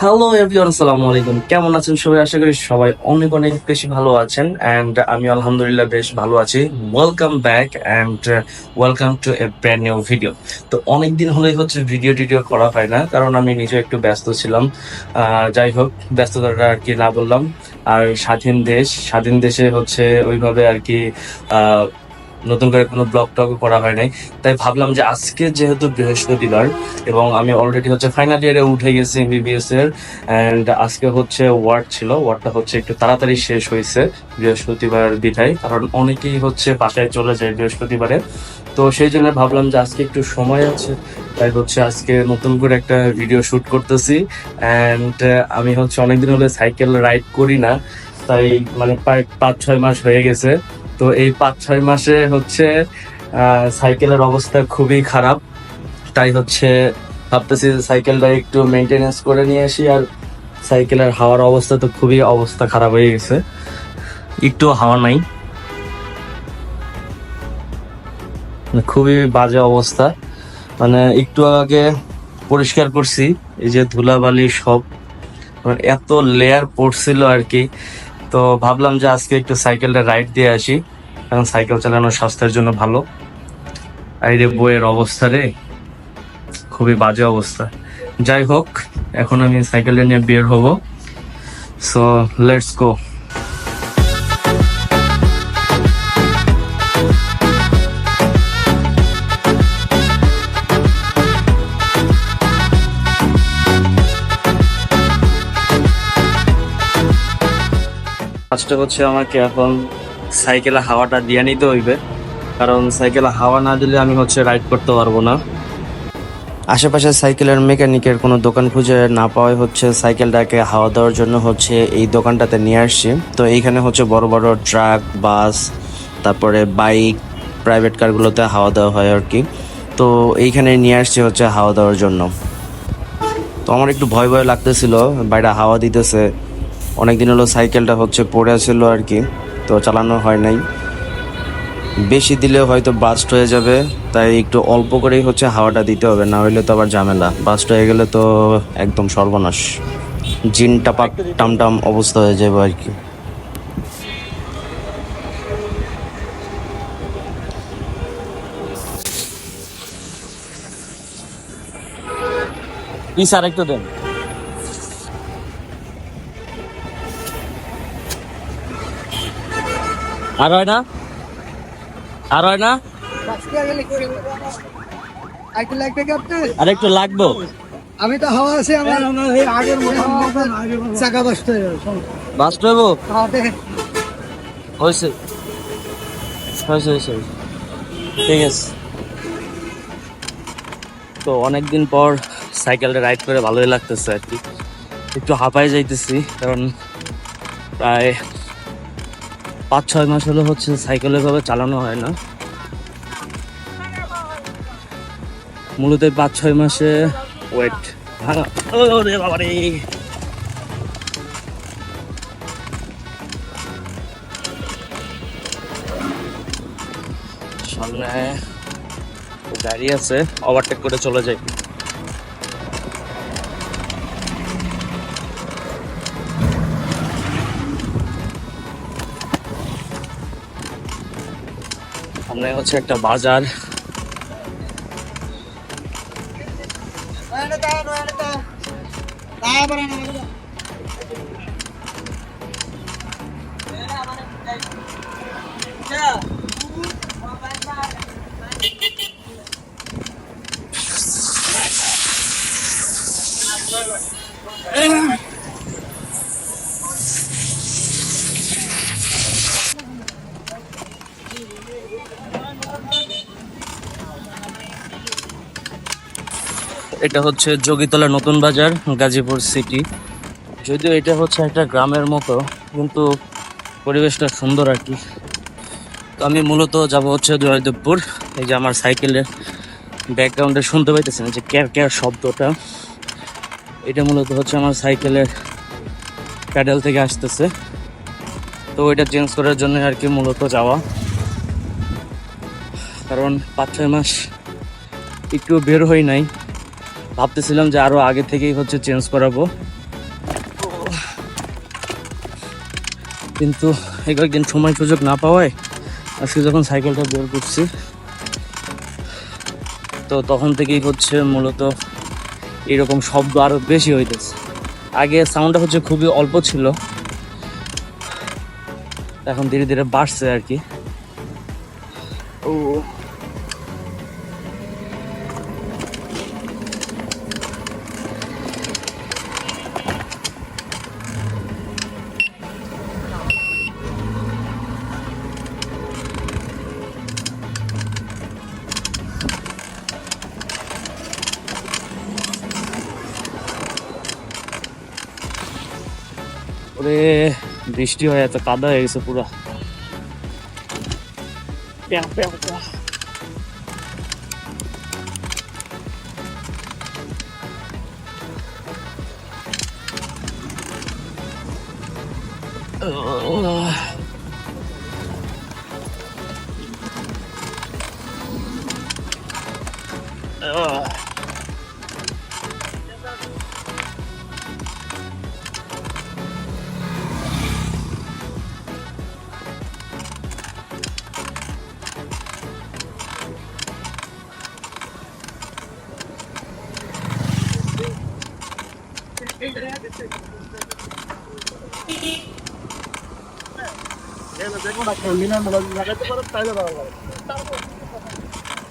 Hello everyone, আসসালামু আলাইকুম। কেমন আছেন সবাই? আশা করি সবাই অনেক অনেক বেশি ভালো আছেন এন্ড আমি আলহামদুলিল্লাহ বেশ ভালো আছি। Welcome back end welcome to A brand new video. তো অনেকদিন হলেই হচ্ছে ভিডিও করা হয় না, কারণ আমি নিজে একটু ব্যস্ত ছিলাম। যাই হোক, ব্যস্ততাটা আর কি না বললাম। আর স্বাধীন দেশে হচ্ছে ওইভাবে আর কি আহ নতুন করে কোনো ব্লগ টগ করা হয় নাই। তাই ভাবলাম যে আজকে যেহেতু বৃহস্পতিবার এবং আমি অলরেডি হচ্ছে ফাইনাল ইয়ারে উঠে গেছি এমবিবিএস এর, এন্ড আজকে হচ্ছে ওয়ার্ডটা হচ্ছে একটু তাড়াতাড়ি শেষ হয়েছে বৃহস্পতিবার বিধায়, কারণ অনেকেই হচ্ছে বাসায় চলে যায় বৃহস্পতিবারে। তো সেই জন্য ভাবলাম যে আজকে একটু সময় আছে, তাই হচ্ছে আজকে নতুন করে একটা ভিডিও শুট করতেছি। এন্ড আমি হচ্ছে অনেকদিন হলে সাইকেল রাইড করি না, তাই মানে প্রায় 5-6 মাস হয়ে গেছে। তো এই 5-6 মাসে হচ্ছে সাইকেলের অবস্থা খুবই খারাপ। তাই হচ্ছে ভাবতেছি যে সাইকেলটা একটু মেনটেনেন্স করে নিয়ে আসি। আর সাইকেলের হাওয়ার অবস্থা তো খুবই অবস্থা খারাপ হয়ে গেছে, একটু হাওয়া নাই, মানে খুবই বাজে অবস্থা। মানে একটু আগে পরিষ্কার করছি, এই যে ধুলাবালি সব, মানে এত লেয়ার পড়ছিল আর কি। তো ভাবলাম যে আজকে একটু সাইকেলটা রাইড দিয়ে আসি, কারণ সাইকেল চালানো স্বাস্থ্যের জন্য ভালো। এই রে বইয়ের অবস্থা রে, খুবই বাজে অবস্থা। যাই হোক, এখন আমি সাইকেলটা নিয়ে বের হব। So let's go. ফার্স্টে হচ্ছে আমাকে এখন সাইকেলে হাওয়াটা দিয়ে নিতে হইবে, কারণ সাইকেলে হাওয়া না দিলে আমি হচ্ছে রাইড করতে পারবো না। আশেপাশে সাইকেলের মেকানিকের কোনো দোকান খুঁজে না পাওয়ায় হচ্ছে সাইকেলটাকে হাওয়া দেওয়ার জন্য হচ্ছে এই দোকানটাতে নিয়ে আসছি। তো এইখানে হচ্ছে বড় বড় ট্রাক, বাস, তারপরে বাইক, প্রাইভেট কারগুলোতে হাওয়া দেওয়া হয় আর কি। তো এইখানে নিয়ে আসছি হচ্ছে হাওয়া দেওয়ার জন্য। তো আমার একটু ভয় ভয় লাগতেছিল, বাইরে হাওয়া দিতেছে। অনেকদিন হলো সাইকেলটা হচ্ছে পড়ে ছিল আর কি, তো চালানো হয় নাই। বেশি দিলে হয়তো বাস্ট হয়ে যাবে, তাই একটু অল্প করেই হচ্ছে হাওয়াটা দিতে হবে, না হলে তো আবার ঝামেলা। বাস্ট হয়ে গেলে তো একদম সর্বনাশ, জিন টাপাক টামটাম অবস্থা হয়ে যাবে আর কি। প্লিজ আরেকটু দেন। আর হয় না, আর হয় না, আর একটু লাগবো। আমি তো হাওয়া আছে আমার এই আগের মতো চাকা বাসতে বাস্ট হইব। হাওয়াতে হয়েছে হয়েছে হয়েছে, ঠিক আছে। তো অনেকদিন পর সাইকেলটা রাইড করে ভালোই লাগতেছে আর কি। একটু হাঁপাই যাইতেছি, কারণ প্রায় 5-6 মাস হলো হচ্ছে সাইকেল এভাবে চালানো হয় না। মূলত 5-6 মাসে ওয়েট ভাঙা। ওরে বাবারে, সামনে গাড়ি আছে, ওভারটেক করে চলে যাই। সামনে হচ্ছে একটা বাজার। এটা হচ্ছে যোগীতলা নতুন বাজার, গাজীপুর সিটি। যদিও এটা হচ্ছে একটা গ্রামের মতো, কিন্তু পরিবেশটা সুন্দর আর কি। তো আমি মূলত যাব হচ্ছে জয়দেবপুর। এই যে আমার সাইকেলের ব্যাকগ্রাউন্ডে শুনতে পাইতেছেন যে ক্যার ক্যার শব্দটা, এটা মূলত হচ্ছে আমার সাইকেলের প্যাডেল থেকে আসতেছে। তো ওইটা চেঞ্জ করার জন্য আর কি মূলত যাওয়া, কারণ 5-6 মাস একটু বের হই নাই। ভাবতেছিলাম যে আরো আগে থেকেই হচ্ছে চেঞ্জ করাবো, কিন্তু এই কয়েকদিন সময় সুযোগ না পাওয়ায় আজকে যখন সাইকেলটা বের করছি, তো তখন থেকেই হচ্ছে মূলত এরকম শব্দ আরো বেশি হইতেছে। আগে সাউন্ডটা হচ্ছে খুবই অল্প ছিল, এখন ধীরে ধীরে বাড়ছে আর কি। ও ওরে, বৃষ্টি হয়ে এত কাদা হয়ে গেছে পুরা। প্যাও, প্যাও, প্যাও।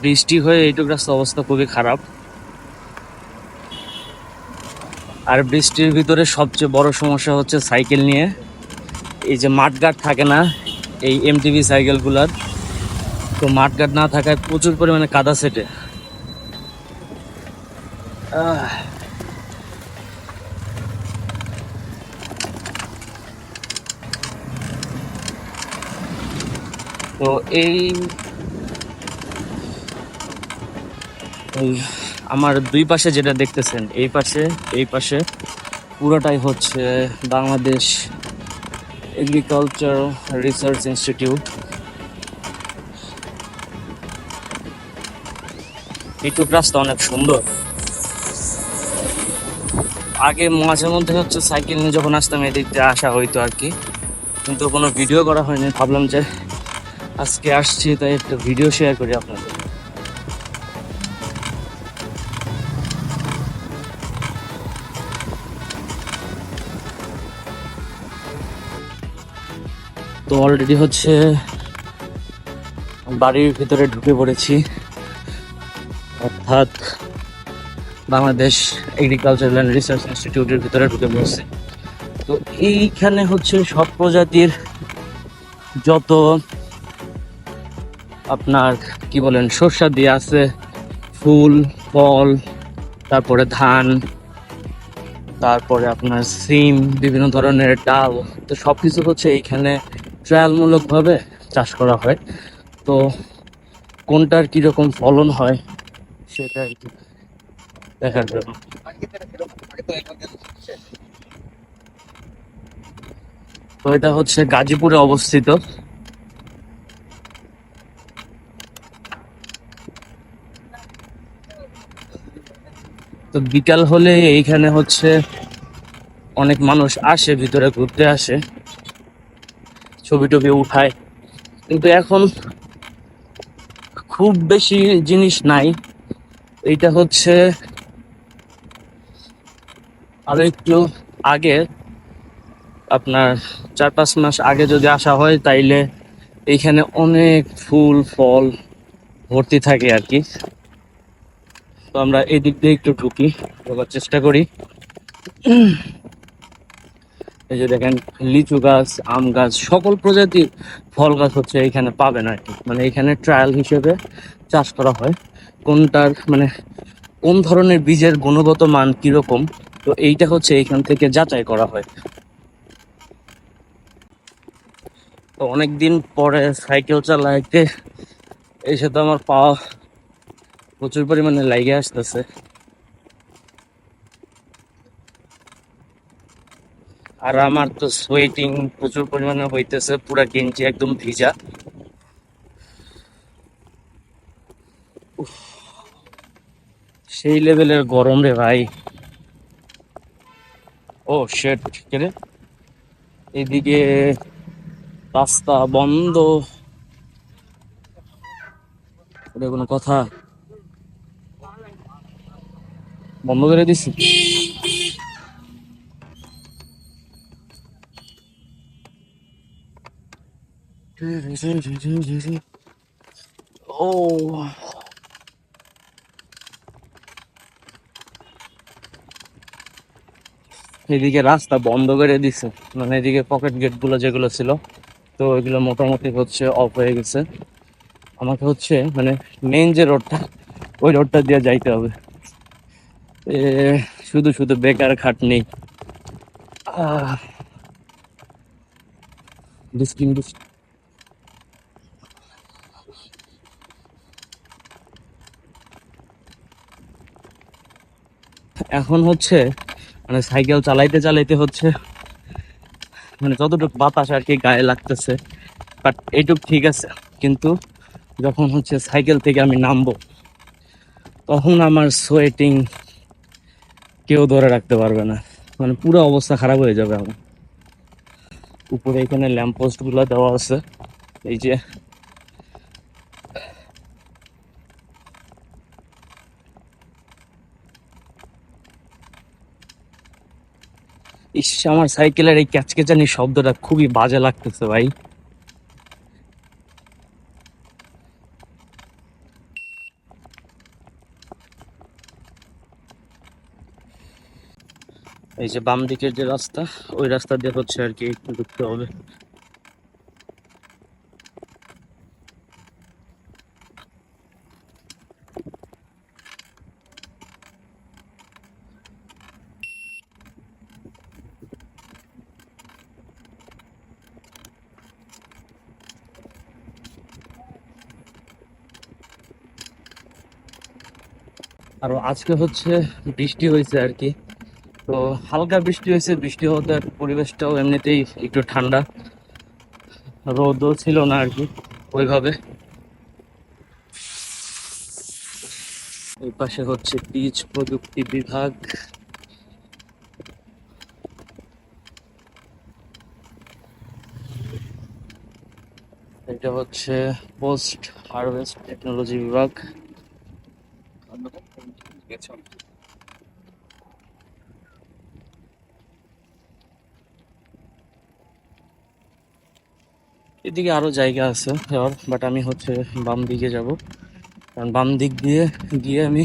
বৃষ্টি হয়ে এইটুক রাস্তা অবস্থা খুবই খারাপ। আর বৃষ্টির ভিতরে সবচেয়ে বড় সমস্যা হচ্ছে সাইকেল নিয়ে, এই যে মাঠঘাট থাকে না এই এমটিভি সাইকেলগুলার, তো মাঠঘাট না থাকায় প্রচুর পরিমাণে কাদা সেটে। তো এই আমার দুই পাশে যেটা দেখতেছেন, এই পাশে পুরোটাই হচ্ছে বাংলাদেশ এগ্রিকালচার রিসার্চ ইনস্টিটিউট। এইটুক রাস্তা অনেক সুন্দর। আগে মাঝে মধ্যে হচ্ছে সাইকেল নিয়ে যখন আসতাম এদিক দিয়ে আসা হইতো আর কি, কিন্তু কোনো ভিডিও করা হয়নি। ভাবলাম যে আজকে আসছি তাই একটা ভিডিও শেয়ার করি আপনাদের। তো অলরেডি হচ্ছে বাড়ির ভিতরে ঢুকে পড়েছি, অর্থাৎ বাংলাদেশ এগ্রিকালচারাল অ্যান্ড রিসার্চ ইনস্টিটিউটের ভিতরে ঢুকে পড়েছি। তো এইখানে হচ্ছে সব প্রজাতির যত আপনার কি বলেন শস্য দিয়ে আছে, ফুল ফল, তারপরে ধান, তারপরে আপনার সিম, বিভিন্ন ধরনের ডাল, তো সবকিছু হচ্ছে এইখানে ট্রায়ালমূলক ভাবে চাষ করা হয়। তো কোনটার কিরকম ফলন হয় সেটা আর কি দেখার জন্য। তো এটা হচ্ছে গাজীপুরে অবস্থিত। তো বিকাল হলে এইখানে হচ্ছে অনেক মানুষ আসে, ভিতরে ঘুরতে আসে, ছবি টবি উঠায়, কিন্তু এখন খুব বেশি জিনিস নাই। এইটা হচ্ছে আরো একটু আগে, আপনার 4-5 মাস আগে যদি আসা হয় তাইলে এইখানে অনেক ফুল ফল ভর্তি থাকে আর কি। তো আমরা এই দিক দিয়ে একটু ঢুকি, ঢোকার চেষ্টা করি। এই যে দেখেন লিচু গাছ, আম গাছ, সকল প্রজাতির ফল গাছ হচ্ছে এইখানে পাবেন আর কি। মানে এখানে ট্রায়াল হিসেবে চাষ করা হয়, কোনটার মানে কোন ধরনের বীজের গুণগত মান কিরকম, তো এইটা হচ্ছে এইখান থেকে যাচাই করা হয়। তো অনেকদিন পরে সাইকেল চালাইতে এসে তো আমার পা প্রচুর পরিমাণে লাগে আসতেছে। আর আমার তো সোয়েটিং প্রচুর পরিমাণে হইতেছে, পুরা গেঞ্জি একদম ভিজা। উফ, সেই লেভেলের গরম রে ভাই। ও শেট, কে রে? এদিকে রাস্তা বন্ধ, এটা কোনো কথা? বন্ধ করে দিছি। ও, এদিকে রাস্তা বন্ধ করে দিছে, মানে এদিকে পকেট গেট গুলো যেগুলো ছিল, তো ওইগুলো মোটামুটি হচ্ছে অফ হয়ে গেছে। আমাকে হচ্ছে মানে মেইন যে রোডটা, ওই রোডটা দিয়ে যাইতে হবে। এ, শুধু শুধু বেকার খাটনি। আহ, ডিস্কিং ডিস্ক। এখন হচ্ছে মানে সাইকেল চালাইতে চালাইতে হচ্ছে মানে যতটুকু বাতাস আর কি গায়ে লাগতেছে, বাট এইটুক ঠিক আছে। কিন্তু যখন হচ্ছে সাইকেল থেকে আমি নামবো, তখন আমার সোয়েটিং কেউ ধরে রাখতে পারবে না, মানে পুরো অবস্থা খারাপ হয়ে যাবে আমার। উপরে এখানে ল্যাম্প পোস্ট গুলো দেওয়া আছে, এই যে ইস, আমার সাইকেলের এই ক্যাচকেচানি শব্দটা খুবই বাজে লাগতেছে ভাই। এই যে বাম দিকের যে রাস্তা, ওই রাস্তা দিয়ে হচ্ছে আর কি একটু ঢুকতে হবে। আর আজকে হচ্ছে বৃষ্টি হয়েছে আর কি, তো হালকা বৃষ্টি হয়েছে, বৃষ্টি হতে পরিবেশটাও এমনিতেই একটু ঠান্ডা, রোদও ছিল না আর কি ওইভাবে। এই পাশে হচ্ছে বীজ প্রযুক্তি বিভাগ। এটা হচ্ছে পোস্ট হারভেস্ট টেকনোলজি বিভাগ। এদিকে আরো জায়গা আছে যাওয়ার, বাট আমি হচ্ছে বাম দিকে যাব, কারণ বাম দিক দিয়ে গিয়ে আমি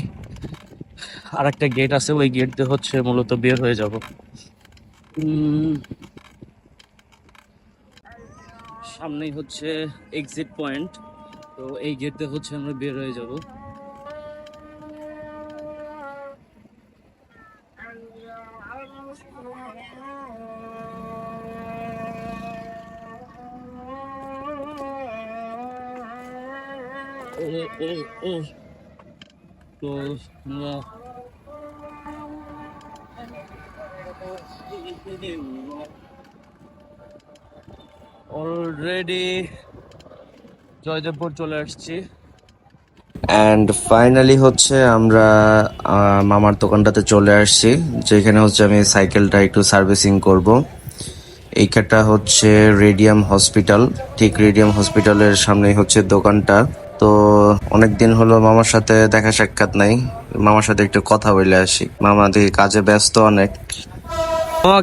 আর একটা গেট আছে, ওই গেট দিয়ে হচ্ছে মূলত বের হয়ে যাব। সামনেই হচ্ছে এক্সিট পয়েন্ট, তো এই গেট দিয়ে হচ্ছে আমরা বের হয়ে যাব। ও ও ও, তো আমরা অলরেডি জয়দেবপুর চলে আসছি। অ্যান্ড ফাইনালি হচ্ছে আমরা মামার দোকানটাতে চলে আসছি, যেখানে হচ্ছে আমি সাইকেলটা একটু সার্ভিসিং করব। এইখানটা হচ্ছে রেডিয়াম হসপিটাল, ঠিক রেডিয়াম হসপিটালের সামনেই হচ্ছে দোকানটা। তো অনেকদিন হলো মামার সাথে দেখা সাক্ষাৎ নাই, মামার সাথে একটু কথা বলে আসি। মামা দেখি কাজে ব্যস্ত অনেক।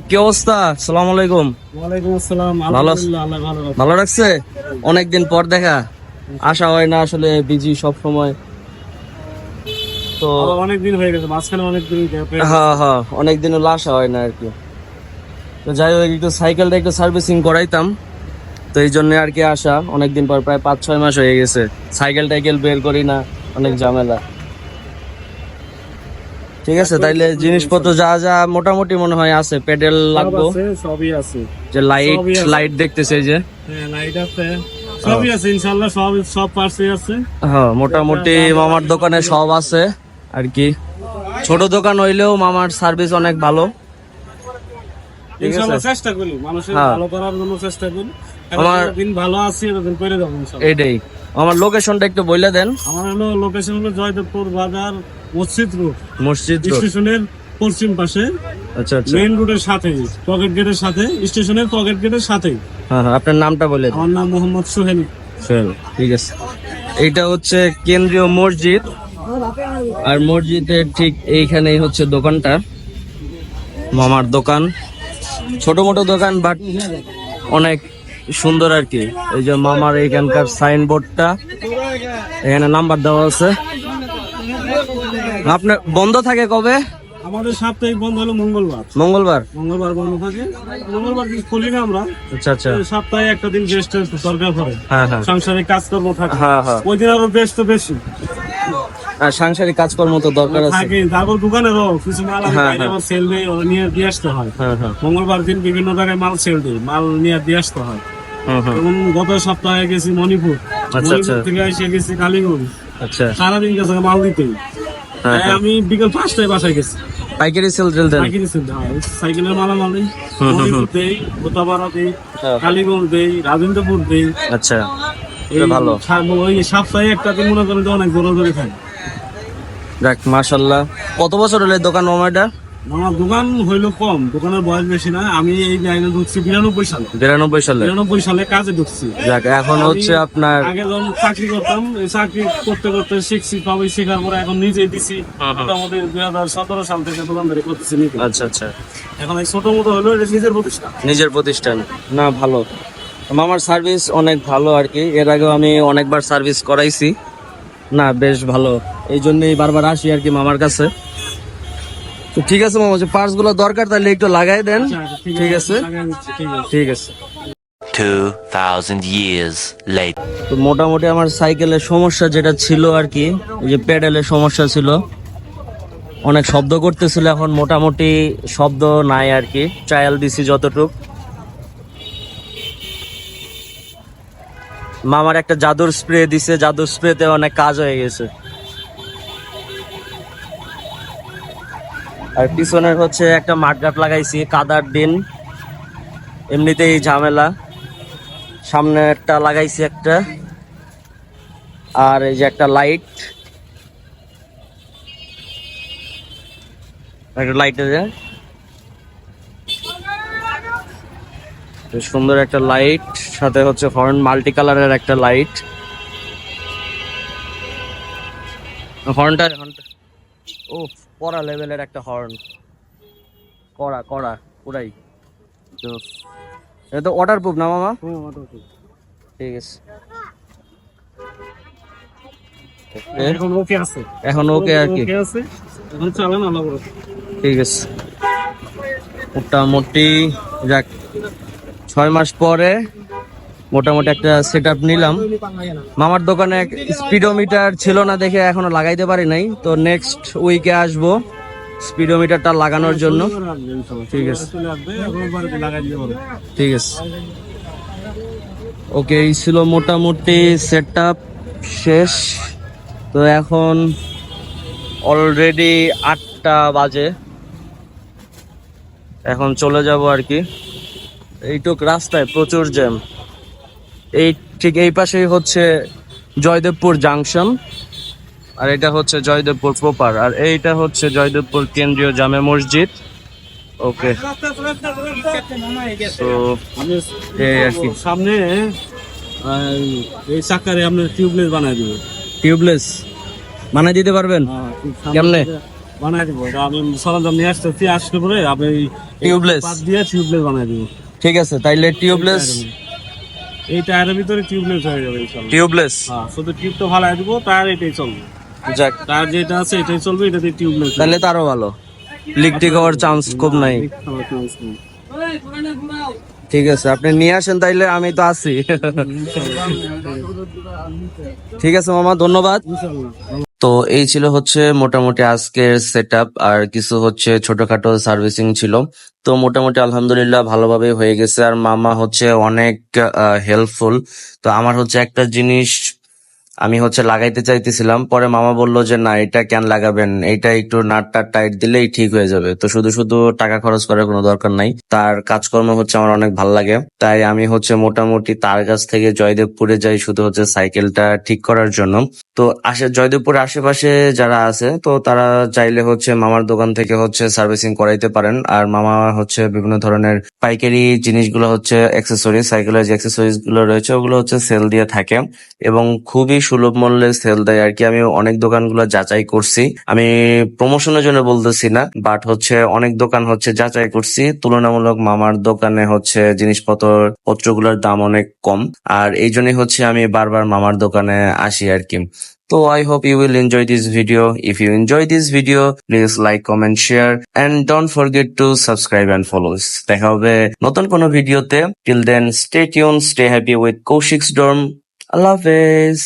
কি অবস্থা? সালাম আলাইকুম। ওয়ালাইকুম আসসালাম। ভালো আলহামদুলিল্লাহ, আল্লাহ ভালো রাখে। ভালো রাখছে? অনেকদিন পর দেখা, আসা হয় না আসলে, বিজি সব সময়। তো আবার অনেকদিন হয়ে গেছে, মাঝখানে অনেকদিন gap হয়ে গেছে। হ্যাঁ হ্যাঁ, অনেকদিন হলো আসা হয় না আর কি। তো যাই হোক, একটু সাইকেলটা একটু সার্ভিসিং করাইতাম, তো এই জন্য আর কি আসা। অনেকদিন পর, প্রায় 5-6 মাস হয়ে গেছে সাইকেল টাইকেল বের করি না, অনেক ঝামেলা। ঠিক আছে, তাইলে জিনিসপত্র যা যা মোটামুটি মনে হয় আছে, পেডেল সব লাগবো, আছে, সবই আছে। যে লাইট সবই আছে। লাইট দেখতেছে এই যে, হ্যাঁ, লাইট আছে, সবই আছে ইনশাআল্লাহ, সব পার্টসই আছে। হ্যাঁ মোটামুটি মামার দোকানে সব আছে আর কি। ছোট দোকান হইলেও মামার সার্ভিস অনেক ভালো। ঠিক আছে, ইনশাআল্লাহ চেষ্টা করি মানুষের হ্যাঁ। ভালো করার জন্য, চেষ্টা করি। আমার- দিন ভালো আছি, এতদিন করে যাবো ইনশাআল্লাহ। এইটাই। আমার লোকেশনটা একটু বলে দেন। আমার হলো লোকেশন হলো জয়দেবপুর বাজার, মসজিদ রোড, মসজিদ রোড। স্টেশনের পশ্চিম পাশে। আচ্ছা আচ্ছা। মেইন রোডের সাথে, পকেট গেটের সাথে, স্টেশনের পকেট গেটের সাথে। হ্যাঁ হ্যাঁ, আপনার নামটা বলে দিন। আমার নাম মোহাম্মদ সোহেল। ঠিক আছে। এইটা হচ্ছে কেন্দ্রীয় মসজিদ, আর মসজিদের ঠিক এইখানেই হচ্ছে দোকানটা, মামার দোকান। ছোট মোটো দোকান বাট অনেক সুন্দর আর কি। এই যে মামার এইখানকার সাইনবোর্ডটা, এখানে নাম্বার দেওয়া আছে। আপনার বন্ধ থাকে কবে? আমাদের সাপ্তাহিক বন্ধ হলো মঙ্গলবার। মঙ্গলবার। মঙ্গলবার বন্ধ থাকে। মঙ্গলবার দিন খুলি না আমরা। আচ্ছা আচ্ছা। সপ্তাহে একটা দিন রেস্ট দরকার পড়ে। হ্যাঁ হ্যাঁ সাংসারিক কাজকর্ম থাকে। হ্যাঁ হ্যাঁ। ওই দিন আরো ব্যস্ত বেশি আর সাংসারিক কাজকর্ম তো দরকার আছে। থাকে। তারপর দোকানেরও কিছু মাল আমি হ্যাঁ, বাইরে হ্যাঁ। আমার সেল দিয়ে নিয়ে দিয়ে আসতে হয়। হ্যাঁ হ্যাঁ। মঙ্গলবার দিন বিভিন্ন জায়গায় মাল সেল দিই, মাল নিয়ে দিয়ে আসতে হয়। হুম হুম। যেমন গত সপ্তাহে গেছি মণিপুর, আচ্ছা, আচ্ছা। মণিপুর থেকে এসে গেছি কালীগঞ্জ। আচ্ছা। সারাদিন গেছে মাল দিতেই। হ্যাঁ, তাই হ্যাঁ। আমি বিকেল 5টায় বাসায় গেছি। পাইকারি সেল টেল দেন? পাইকারি সেল দেওয়া হয়। সাইকেলের মালামাল দিই, হুম, হুম, মণিপুর দেই, গোতাপাড়া দেই, হ্যাঁ। কালীগঞ্জ দেই, রাজেন্দ্রপুর দেই। আচ্ছা, এই এটা ভালো। ওই সপ্তাহে একটা দিন মনে করেন যে অনেক দৌড়াদৌড়ি থাকে। যাক মাশাল্লাহ। কত বছর হলো এই দোকান মামাটা? আমার দোকান হইলো কম, দোকানের বয়স বেশি না। আমি এই লাইনে ঢুকছি 92 সালে। 92 সালে। 92 সালে কাজে ঢুকছি। যাক, এখন হচ্ছে আপনার আগে যখন চাকরি করতাম, এই চাকরি করতে করতে শিখছি, সবই শেখার পরে এখন নিজেই দিছি। মোটামুটি 2017 সাল থেকে দোকানদারি করতেছি নিজে। আচ্ছা আচ্ছা, এখন এই ছোট মতো হলো এটা নিজের প্রতিষ্ঠান। নিজের প্রতিষ্ঠান। না ভালো, মামার সার্ভিস অনেক ভালো আর কি। এর আগেও আমি অনেকবার সার্ভিস করাইছি, না বেশ ভালো। এই জন্যই বারবার আসি আর কি মামার কাছে। তো ঠিক আছে মামা, যে পার্টস গুলো দরকার তাহলে একটু লাগাই দেন। ঠিক আছে, লাগাই দিচ্ছি, ঠিক আছে। ঠিক আছে। 2,000 years later. তো মোটামুটি আমার সাইকেলের সমস্যা যেটা ছিল আর কি, এই যে প্যাডেলের সমস্যা ছিল, অনেক শব্দ করতেছিল। এখন মোটামুটি শব্দ নাই আর কি, ট্রায়াল দিছি যতটুক। মামার একটা জাদুর স্প্রে দিছে, জাদুর স্প্রেতে অনেক কাজ হয়ে গেছে। আর পিছনের হচ্ছে একটা মাঠঘাট লাগাইছি, কাদার দিন এমনিতেই ঝামেলা। সামনে একটা লাগাইছি একটা, আর এই যে একটা লাইট, একটা লাইটের সুন্দর একটা লাইট, সাথে হচ্ছে হর্ন, মাল্টি কালারের একটা লাইট। হর্নটা ও কড়া লেভেলের একটা হর্ন, কড়া কড়া পুরাই। তো এটা তো ওয়াটার প্রুফ না মামা? ঠিক আছে, এখন ওকে আছে, এখন ওকে আর কি। ওকে আছে, এখন চালান আলাদা করে। ঠিক আছে, মোটামুটি যাক 6 মাস পরে মোটামুটি একটা সেট আপ নিলাম। মামার দোকানে স্পিডোমিটার ছিল না দেখে এখনো লাগাইতে পারি নাই, তো নেক্সট উইকে আসবো স্পিডোমিটারটা লাগানোর জন্য। ঠিক আছে, চলে আসবে, এখন বাড়িতে লাগাই দিতে পারবে। ঠিক আছে। ওকে, এই ছিল মোটামুটি সেট আপ শেষ। তো এখন অলরেডি 8টা বাজে, এখন চলে যাব আর কি। এইটুক রাস্তায় প্রচুর জ্যাম। এই ঠিক এই পাশেই হচ্ছে জয়দেবপুর জাংশন, আর এটা হচ্ছে জয়দেবপুর প্রপার, আর এইটা হচ্ছে জয়দেবপুর কেন্দ্রীয় জামে মসজিদ। ওকে, তো আমি এই আর কি। সামনে এই চাকারে আপনার টিউবলেস বানাই দিব। টিউবলেস বানাই দিতে পারবেন? কেমনে? বানাই দিব, এটা আমি সরঞ্জাম নিয়ে আসতেছি, আসলে পরে আপনি টিউবলেস পাত দিয়ে টিউবলেস বানাই দিব। ঠিক আছে, তাইলে টিউবলেস, এই টায়ারের ভিতরে টিউবলেস হয়ে যাবে ইনশাআল্লাহ। টিউবলেস হ্যাঁ, শুধু টিউবটা ফালাই দিব, টায়ার এটাই চলবে। যাক, টায়ার যেটা আছে এটাই চলবে, এটাতে টিউবলেস। তাহলে তো আরো ভালো, লিক টিক হওয়ার চান্স খুব নাই। ঠিক আছে, আপনি নিয়ে আসেন তাইলে, আমি তো আছি। ঠিক আছে মামা, ধন্যবাদ। তো এই ছিল হচ্ছে মোটামুটি আজকের সেটআপ, আর কিছু হচ্ছে ছোটখাটো সার্ভিসিং ছিল। তো মোটামুটি আলহামদুলিল্লাহ ভালোভাবে হয়ে গেছে, আর মামা হচ্ছে অনেক হেল্পফুল। তো আমার হচ্ছে একটা জিনিস আমি হচ্ছে লাগাইতে চাইতেছিলাম, পরে মামা বলল যে না এটা কেন লাগাবেন, এটা একটু নাট টাট টাইট দিলেই ঠিক হয়ে যাবে। তো শুধু শুধু টাকা খরচ করার কোনো দরকার নাই, তার কাজকর্ম হচ্ছে আমার অনেক ভালো লাগে। তাই আমি হচ্ছে মোটামুটি তার কাছ থেকে জয়দেবপুরে যাই শুধু হচ্ছে সাইকেলটা ঠিক করার জন্য। তো জয়দেবপুরের আশেপাশে যারা আছে তো তারা চাইলে হচ্ছে মামার দোকান থেকে হচ্ছে সার্ভিসিং করাইতে পারেন। আর মামা হচ্ছে বিভিন্ন ধরনের পাইকারি জিনিসগুলো হচ্ছে অ্যাক্সেসরিজ, সাইকেলের যে অ্যাক্সেসরিজ গুলো রয়েছে ওগুলো হচ্ছে সেল দিয়ে থাকে এবং খুবই সুলভ মূল্যে সেল দেয় আর কি। আমি অনেক দোকানগুলো যাচাই করছি, আমি প্রমোশনের জন্য বলতেছি না, বাট হচ্ছে অনেক দোকান হচ্ছে যাচাই করছি, তুলনামূলক মামার দোকানে হচ্ছে পত্রগুলোর দাম অনেক কম। আর এই জন্যই হচ্ছে আমি বারবার মামার দোকানে আসি আর কি। So I hope you will enjoy this video. If you enjoy this video, please like, comment, share and don't forget to subscribe and follow us. দেখা হবে নতুন কোনো ভিডিওতে। Till then, stay tuned, stay happy with Kaushik's Dorm. Allah Hafiz.